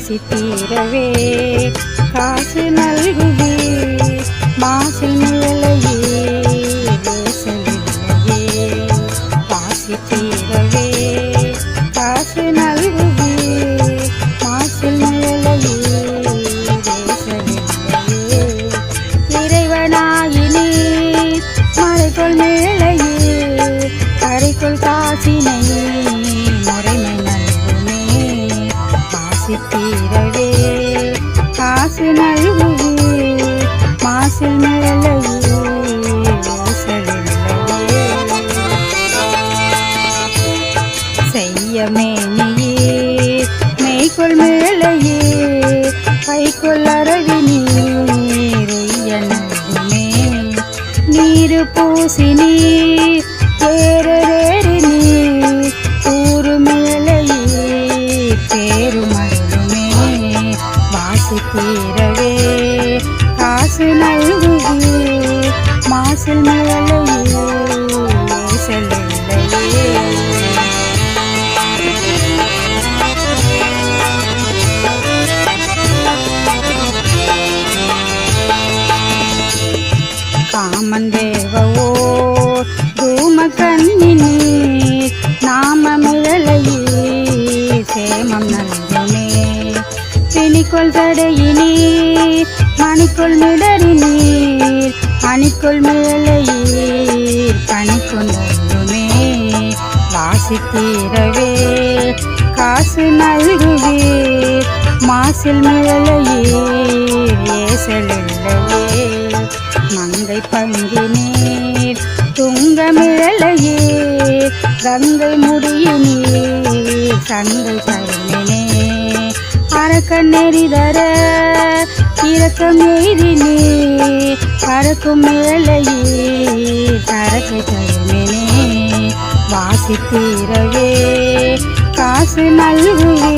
ஆசி தீரவே காசு நல்குவே மாசில் நிழலையே வேசலில்லையே ஆசி தீரவே காசு நல்குவே மாசில் நிழலையே வேசலில்லையே இறைவனாயினே மறைக்குள் மேலையே கரைக்குள் காசினையே முறைமை நல்குமே ஆசி தீரவே காசு நல்குவே மாசில் நிழலையே வேசலில்லையே செய்ய மேனியே மெய்க்குள் மேலையே கைக்குள் அரவி நீருய்ய நல்குமே நீரு பூசி நீர் ஏறேறி நீர் ஊரு மேலையே பேருமருளுமே வாசி தீரவே காசு நல்குவே மாசில் நிழலையே வேசலில்லையே காமன் தேவவோ தூம கண்ணினே நாம மிழலையே சேமம் நல்குமே பிணிக்குள் தடையினீர் மணிக்குள் மிடறினீர் அணிக்குள் மிழலையீர் பணிக்குள் நல்குமே வாசி தீரவே காசு நல்குவே மாசில் மிழலையே வேசலில்லையே மங்கை பங்கினீர் துங்க மிழலையே கங்கை முடியினீர் சங்கை பயனினே அரக்கன் நெறிதர இரக்கம் எய்தினே பறக்கும் மிழலையே சரக்கை பயனினே வாசி தீரவே காசு நல்குவே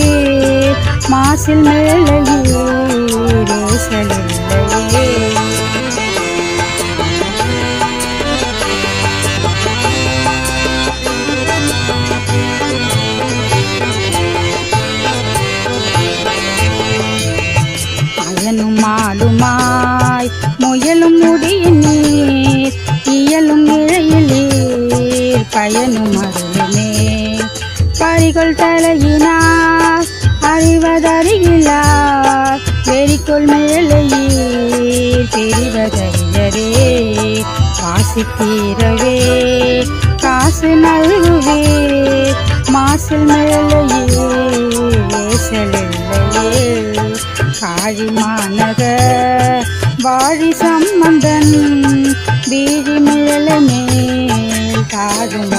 மாசில் மிழலையே வேசலில்லையே அயனும் மாலுமாய் முயலும் முடியினீர் இயலும் இழையிலீர் பயனும் அருளுமே பறிகொள் தலையினார் அறிவதறியிலார் வெறிக்குள் மேலையீர் தெரிவதறியரே வாசி தீரவே காசு நல்குவே மாசில் மேலையே வேசலில்லையே காழி மாநகர் வாழி சம்பந்தன் வீழி மிழலை மேல் காதும்